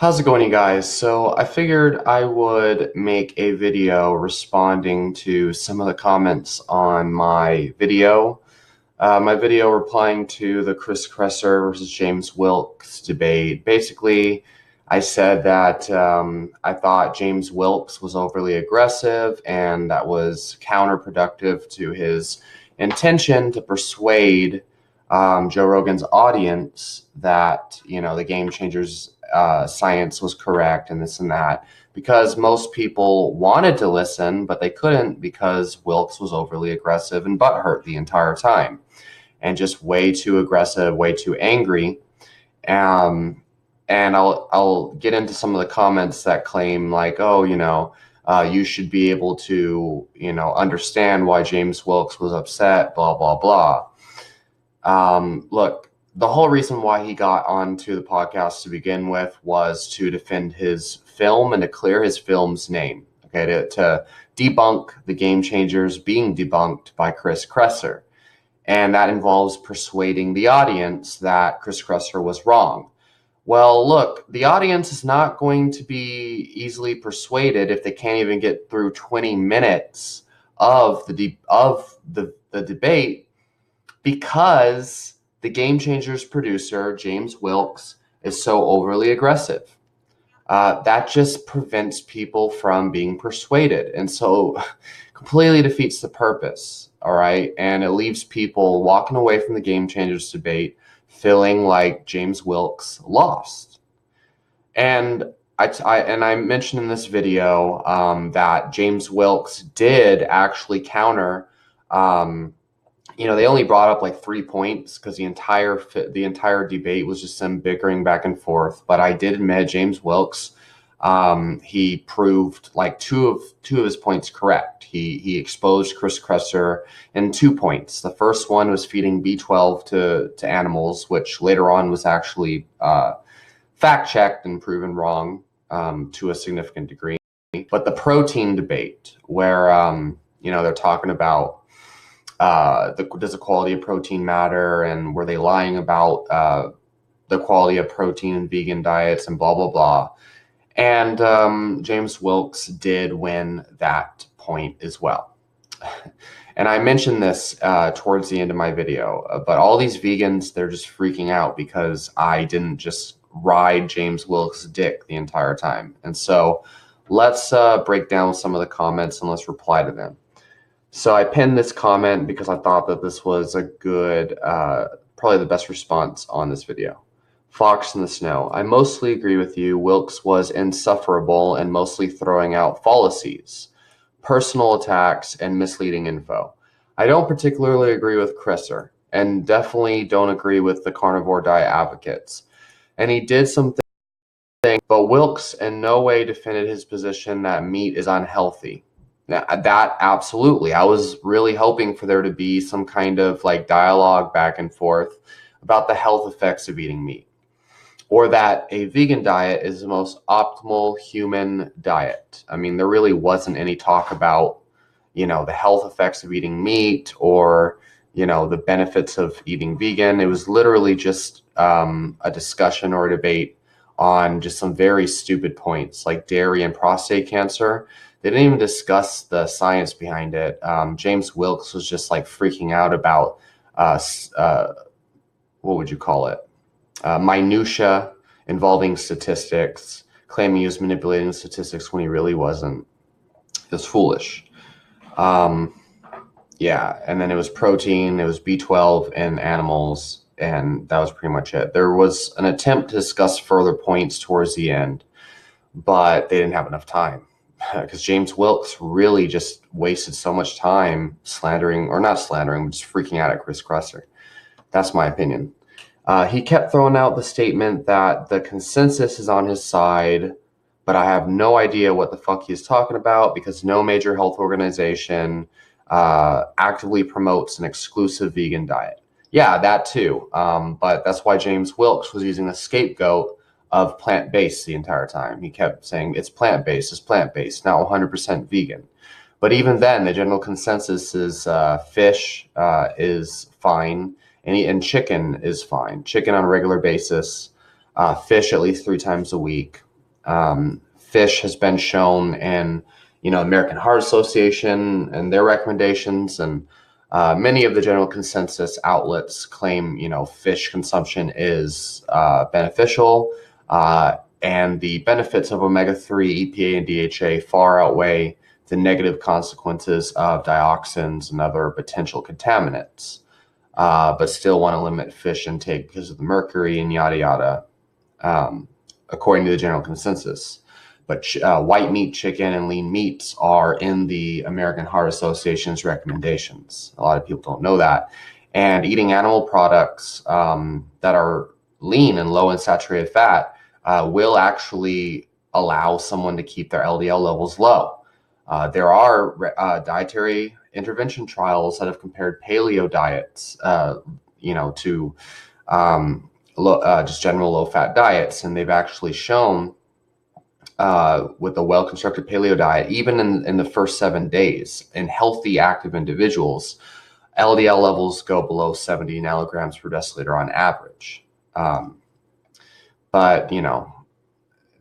How's it going, you guys? So I figured I would make a video responding to some of the comments on my video. My video replying to the Chris Kresser versus James Wilkes debate. Basically, I said that I thought James Wilkes was overly aggressive and that was counterproductive to his intention to persuade Joe Rogan's audience that, the Game Changers science was correct and this and that, because most people wanted to listen, but they couldn't because Wilkes was overly aggressive and butthurt the entire time and just way too aggressive, way too angry. Um, and I'll get into some of the comments that claim like, oh, you should be able to, understand why James Wilkes was upset, blah, blah, blah. Look, the whole reason why he got onto the podcast to begin with was to defend his film and to clear his film's name, okay, to debunk the Game Changers being debunked by Chris Kresser. And that involves persuading the audience that Chris Kresser was wrong. Well, look, the audience is not going to be easily persuaded if they can't even get through 20 minutes of the debate, because the Game Changers producer, James Wilkes, is so overly aggressive. That just prevents people from being persuaded. And so completely defeats the purpose, all right? And it leaves people walking away from the Game Changers debate feeling like James Wilkes lost. And I mentioned in this video that James Wilkes did actually counter. They only brought up like 3 points because the entire debate was just them bickering back and forth. But I did admit James Wilkes, he proved like two of his points correct. He exposed Chris Kresser in 2 points. The first one was feeding B12 to animals, which later on was actually fact checked and proven wrong to a significant degree. But the protein debate, where they're talking about does the quality of protein matter, and were they lying about the quality of protein in vegan diets and blah, blah, blah. And James Wilkes did win that point as well. And I mentioned this towards the end of my video, but all these vegans, they're just freaking out because I didn't just ride James Wilkes' dick the entire time. And so let's break down some of the comments and let's reply to them. So I pinned this comment because I thought that this was a good, probably the best response on this video. Fox in the Snow. I mostly agree with you. Wilkes was insufferable and mostly throwing out fallacies, personal attacks, and misleading info. I don't particularly agree with Kresser, and definitely don't agree with the carnivore diet advocates. And he did some things, but Wilkes in no way defended his position that meat is unhealthy. That absolutely. I was really hoping for there to be some kind of like dialogue back and forth about the health effects of eating meat, or that a vegan diet is the most optimal human diet. I mean, there really wasn't any talk about, the health effects of eating meat or, the benefits of eating vegan. It was literally just a discussion or a debate on just some very stupid points like dairy and prostate cancer. They didn't even discuss the science behind it. James Wilkes was just like freaking out about, what would you call it? Minutia involving statistics, claiming he was manipulating statistics when he really wasn't. It was foolish. Yeah, and then it was protein, it was B12 in animals, and that was pretty much it. There was an attempt to discuss further points towards the end, but they didn't have enough time. Because James Wilkes really just wasted so much time slandering, or not slandering, but just freaking out at Chris Kresser. That's my opinion. He kept throwing out the statement that the consensus is on his side, but I have no idea what the fuck he's talking about because no major health organization actively promotes an exclusive vegan diet. Yeah, that too. But that's why James Wilkes was using a scapegoat of plant-based the entire time. He kept saying it's plant-based, not 100% vegan. But even then, the general consensus is fish is fine, and chicken is fine. Chicken on a regular basis, fish at least 3 times a week, Fish has been shown in, American Heart Association and their recommendations, and many of the general consensus outlets claim, fish consumption is beneficial, and the benefits of omega-3, EPA, and DHA far outweigh the negative consequences of dioxins and other potential contaminants, but still want to limit fish intake because of the mercury and yada yada, according to the general consensus. But white meat, chicken, and lean meats are in the American Heart Association's recommendations. A lot of people don't know that. And eating animal products that are lean and low in saturated fat will actually allow someone to keep their LDL levels low. There are dietary intervention trials that have compared paleo diets, to just general low-fat diets, and they've actually shown with a well-constructed paleo diet, even in the first 7 days, in healthy, active individuals, LDL levels go below 70 nanograms per deciliter on average. But,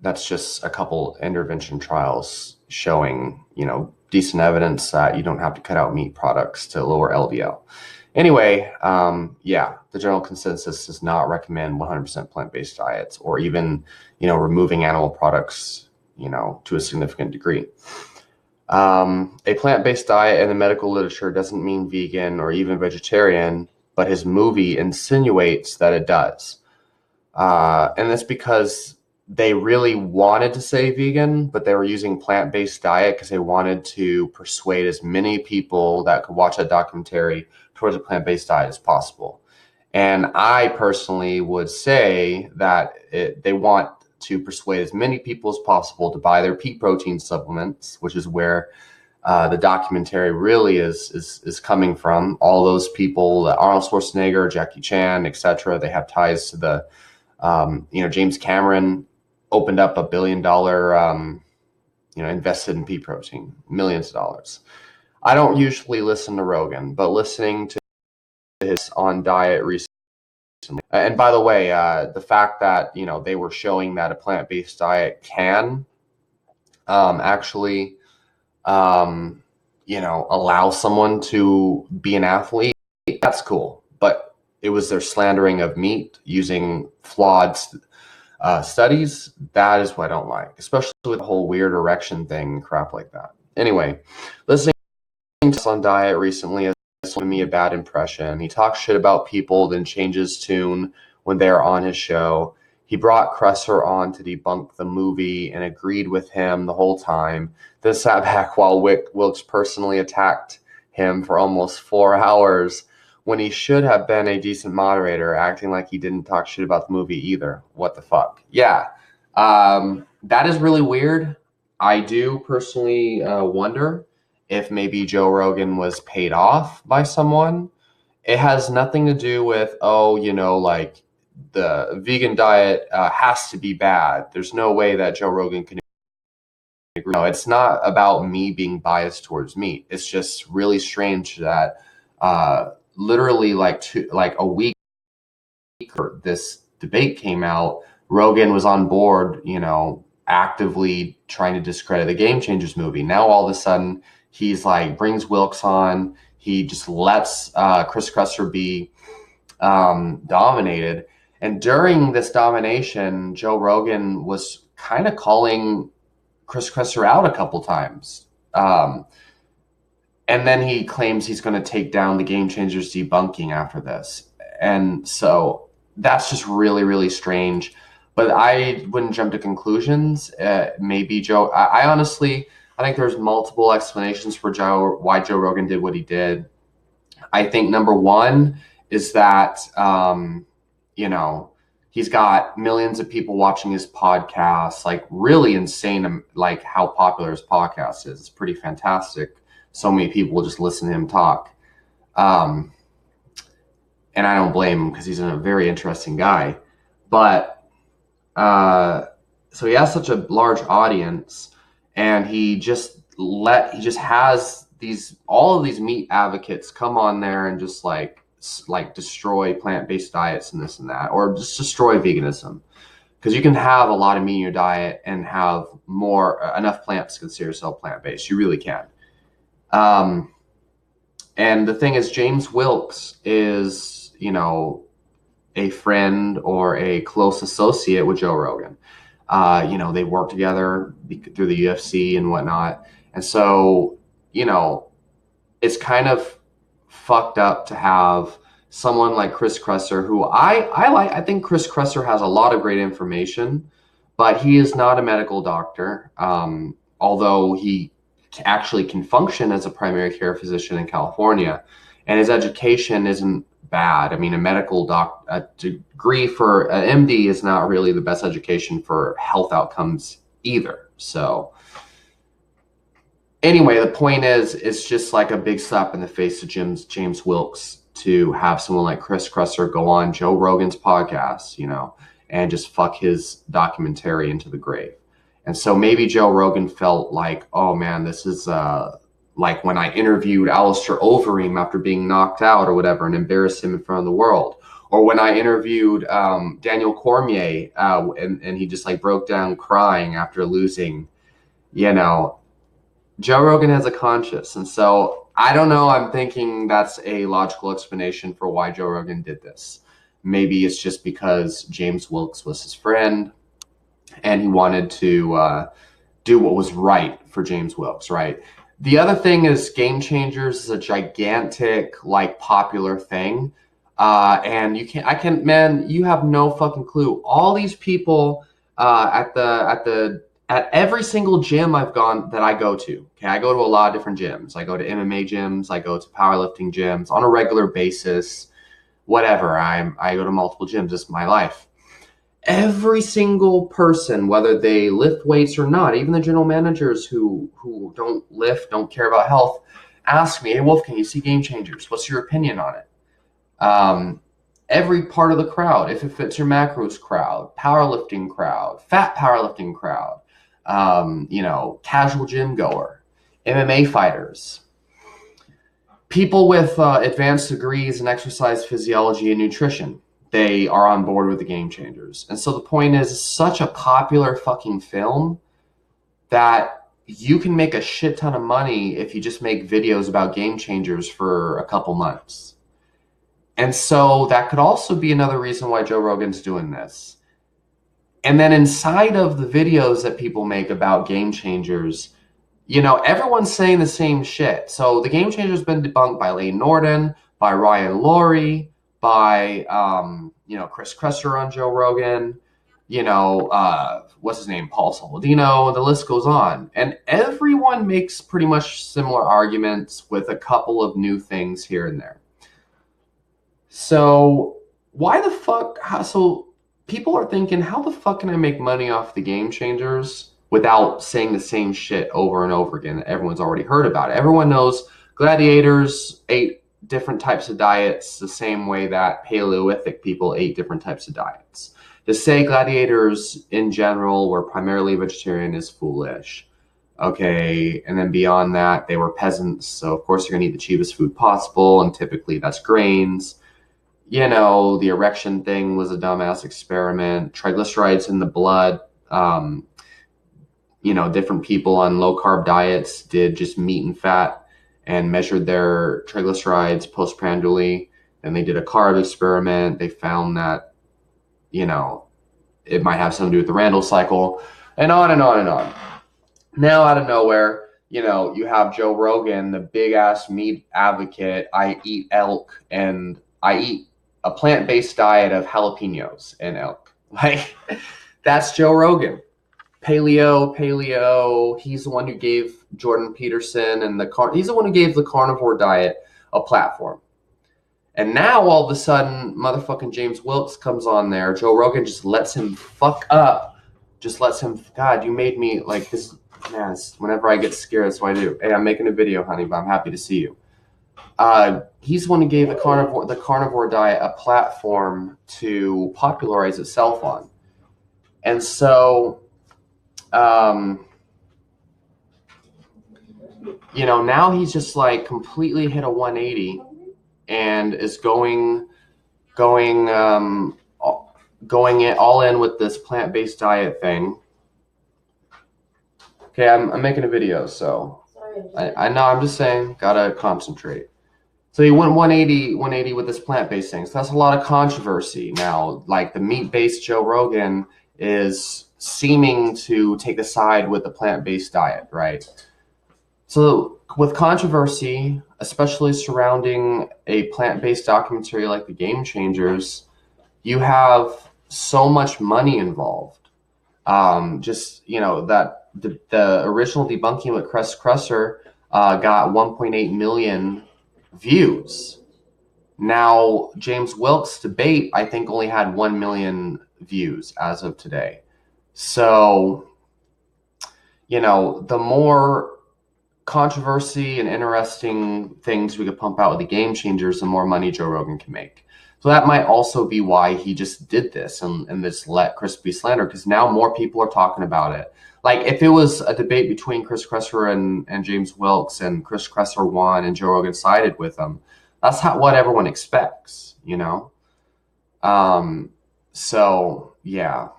that's just a couple intervention trials showing, decent evidence that you don't have to cut out meat products to lower LDL. Anyway, the general consensus does not recommend 100% plant-based diets, or even, removing animal products, to a significant degree. A plant-based diet in the medical literature doesn't mean vegan or even vegetarian, but his movie insinuates that it does. And that's because they really wanted to say vegan, but they were using plant-based diet because they wanted to persuade as many people that could watch that documentary towards a plant-based diet as possible. And I personally would say that they want to persuade as many people as possible to buy their pea protein supplements, which is where the documentary really is coming from. All those people, Arnold Schwarzenegger, Jackie Chan, etc., they have ties to the, James Cameron opened up $1 billion, invested in pea protein, millions of dollars. I don't usually listen to Rogan, but listening to his on diet recently. And by the way, the fact that, they were showing that a plant-based diet can actually, allow someone to be an athlete, that's cool. But it was their slandering of meat using flawed studies. That is what I don't like, especially with the whole weird erection thing and crap like that. Anyway, listening to on diet recently has given me a bad impression. He talks shit about people, then changes tune when they're on his show. He brought Cresser on to debunk the movie and agreed with him the whole time, then sat back while Wilkes personally attacked him for almost 4 hours when he should have been a decent moderator, acting like he didn't talk shit about the movie either. What the fuck? Yeah, that is really weird. I do personally wonder if maybe Joe Rogan was paid off by someone. It has nothing to do with, like the vegan diet has to be bad. There's no way that Joe Rogan can agree. No, it's not about me being biased towards meat. It's just really strange that literally like a week after this debate came out, Rogan was on board, actively trying to discredit the Game Changers movie. Now all of a sudden he's like brings Wilkes on. He just lets Chris Kresser be dominated. And during this domination, Joe Rogan was kind of calling Chris Kresser out a couple times. And then he claims he's going to take down the Game Changers debunking after this. And so that's just really, really strange. But I wouldn't jump to conclusions. Maybe Joe, I honestly, I think there's multiple explanations for why Joe Rogan did what he did. I think number one is that, he's got millions of people watching his podcast, like really insane, like how popular his podcast is. It's pretty fantastic. So many people just listen to him talk. And I don't blame him because he's a very interesting guy. But so he has such a large audience, and he just has all of these meat advocates come on there and just like destroy plant-based diets and this and that, or just destroy veganism. because you can have a lot of meat in your diet and have enough plants to consider yourself plant-based. You really can. And the thing is, James Wilkes is, a friend or a close associate with Joe Rogan. They work together through the UFC and whatnot. And so, it's kind of fucked up to have someone like Chris Kresser, who I like. I think Chris Kresser has a lot of great information, but he is not a medical doctor. Although he actually can function as a primary care physician in California, and his education isn't bad. I mean, a degree for an MD is not really the best education for health outcomes either. So anyway, the point is, it's just like a big slap in the face to James Wilkes to have someone like Chris Kresser go on Joe Rogan's podcast, and just fuck his documentary into the grave. And so maybe Joe Rogan felt like, oh man, this is like when I interviewed Alistair Overeem after being knocked out or whatever and embarrassed him in front of the world. Or when I interviewed Daniel Cormier and he just like broke down crying after losing, Joe Rogan has a conscience. And so I don't know. I'm thinking that's a logical explanation for why Joe Rogan did this. Maybe it's just because James Wilkes was his friend and he wanted to do what was right for James Wilkes, right? The other thing is Game Changers is a gigantic, popular thing. And you have no fucking clue. All these people at every single gym that I go to. Okay, I go to a lot of different gyms. I go to MMA gyms. I go to powerlifting gyms on a regular basis. Whatever. I go to multiple gyms. It's my life. Every single person, whether they lift weights or not, even the general managers who don't lift, don't care about health, ask me, hey, Wolf, can you see Game Changers? What's your opinion on it? Every part of the crowd, if it fits your macros crowd, powerlifting crowd, fat powerlifting crowd, casual gym goer, MMA fighters, people with advanced degrees in exercise physiology and nutrition, they are on board with the Game Changers. And so the point is, it's such a popular fucking film that you can make a shit ton of money if you just make videos about Game Changers for a couple months. And so that could also be another reason why Joe Rogan's doing this. And then inside of the videos that people make about Game Changers, everyone's saying the same shit. So the Game Changers has been debunked by Layne Norton, by Ryan Laurie, by Chris Kresser on Joe Rogan, what's his name, Paul Saladino, the list goes on. And everyone makes pretty much similar arguments with a couple of new things here and there. So why the fuck? So people are thinking, how the fuck can I make money off the Game Changers without saying the same shit over and over again that everyone's already heard about it? Everyone knows gladiators ate different types of diets the same way that Paleolithic people ate different types of diets. To say gladiators in general were primarily vegetarian is foolish. Okay, and then beyond that, they were peasants, so of course you're gonna eat the cheapest food possible, and typically that's grains. The erection thing was a dumbass experiment. Triglycerides in the blood, different people on low-carb diets did just meat and fat and measured their triglycerides postprandially. Then they did a carb experiment. They found that, it might have something to do with the Randall cycle, and on and on and on. Now, out of nowhere, you have Joe Rogan, the big-ass meat advocate. I eat elk, and I eat a plant-based diet of jalapenos and elk. That's Joe Rogan. Paleo. He's the one who gave Jordan Peterson and he's the one who gave the carnivore diet a platform. And now all of a sudden, motherfucking James Wilkes comes on there. Joe Rogan just lets him fuck up. God, you made me like this. Man, whenever I get scared, that's what I do. Hey, I'm making a video, honey, but I'm happy to see you. He's the one who gave the carnivore diet a platform to popularize itself on. And so now he's just like completely hit a 180 and is going going all in with this plant-based diet thing. Okay, I'm making a video, so I know, I'm just saying, gotta concentrate. So he went 180 with this plant-based thing. So that's a lot of controversy now. Like the meat-based Joe Rogan is seeming to take a side with the plant-based diet, right? So with controversy, especially surrounding a plant-based documentary like The Game Changers, you have so much money involved. Just, that the original debunking with Chris Kresser got 1.8 million views. Now, James Wilkes' debate, I think, only had 1 million views as of today. So, the more controversy and interesting things we could pump out with the Game Changers, the more money Joe Rogan can make. So that might also be why he just did this and this let Chris be slandered, because now more people are talking about it. Like if it was a debate between Chris Kresser and James Wilkes, and Chris Kresser won and Joe Rogan sided with him, that's what everyone expects, So yeah.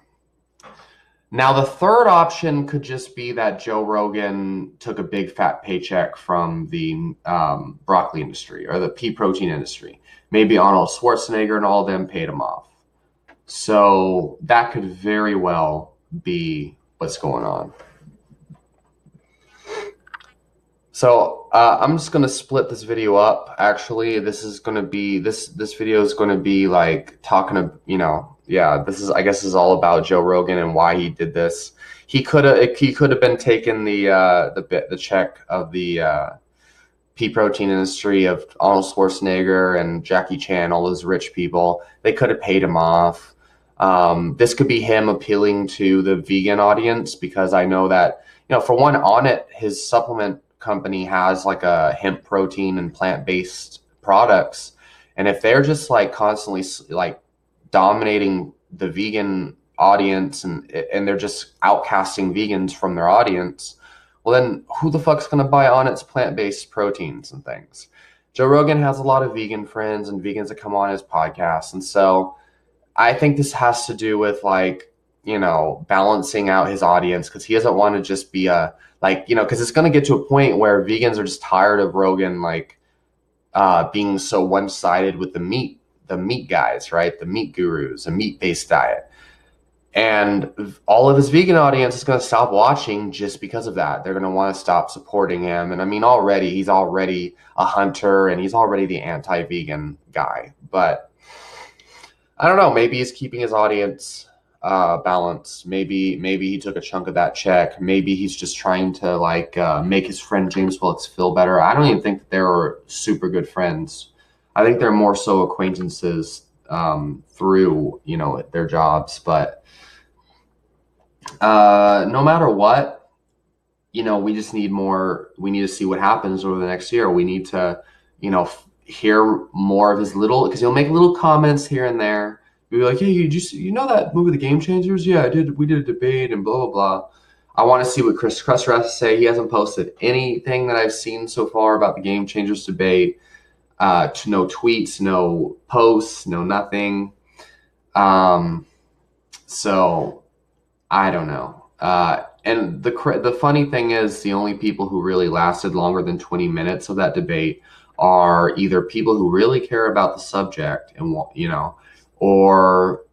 Now, the third option could just be that Joe Rogan took a big fat paycheck from the broccoli industry or the pea protein industry. Maybe Arnold Schwarzenegger and all of them paid him off. So that could very well be what's going on. So I'm just gonna split this video up. Actually, this is gonna be this video is gonna be like talking to I guess this is all about Joe Rogan and why he did this. He could have been taking the check of the pea protein industry of Arnold Schwarzenegger and Jackie Chan, all those rich people. They could have paid him off. This could be him appealing to the vegan audience, because I know that, for one, Onnit, his supplement company, has like a hemp protein and plant-based products. And if they're just like constantly like dominating the vegan audience and they're just outcasting vegans from their audience, well then who the fuck's gonna buy Onnit's plant-based proteins and things? Joe Rogan has a lot of vegan friends and vegans that come on his podcast, and so I think this has to do with like, balancing out his audience, because he doesn't want to just be because it's going to get to a point where vegans are just tired of Rogan being so one-sided with the meat guys, right? The meat gurus, a meat-based diet. And all of his vegan audience is going to stop watching just because of that. They're going to want to stop supporting him. And I mean, he's already a hunter and he's already the anti-vegan guy. But I don't know, maybe he's keeping his audience balanced. Maybe he took a chunk of that check. Maybe he's just trying to make his friend James Wilkes feel better. I don't even think that they're super good friends. I think they're more so acquaintances through their jobs. But no matter what, we just need more. We need to see what happens over the next year. We need to hear more of his because he'll make little comments here and there. He'll be like, "Hey, you know that movie, The Game Changers? Yeah, I did. We did a debate and blah blah blah." I want to see what Chris Kresser has to say. He hasn't posted anything that I've seen so far about the Game Changers debate. No tweets, no posts, no nothing. So I don't know. And the funny thing is, the only people who really lasted longer than 20 minutes of that debate are either people who really care about the subject and or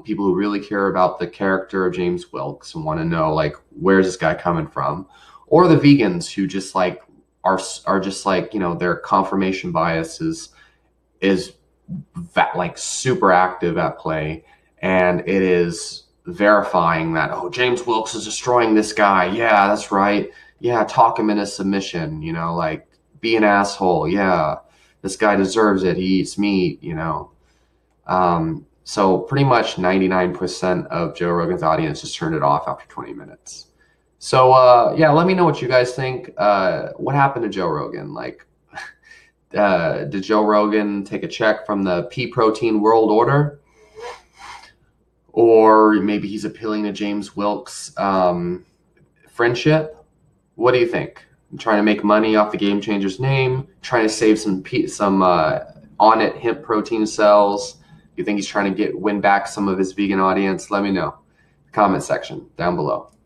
people who really care about the character of James Wilkes and want to know where's this guy coming from, or the vegans who just are just their confirmation bias is super active at play, and it is verifying that, oh, James Wilkes is destroying this guy. Yeah, that's right. Yeah, talk him into submission. Be an asshole. Yeah, this guy deserves it. He eats meat. So pretty much 99% of Joe Rogan's audience just turned it off after 20 minutes. So yeah, let me know what you guys think. What happened to Joe Rogan? Did Joe Rogan take a check from the pea protein world order? Or maybe he's appealing to James Wilkes' friendship? What do you think? Trying to make money off the Game Changers name, trying to save some Onnit hemp protein cells. You think he's trying to win back some of his vegan audience? Let me know. Comment section down below.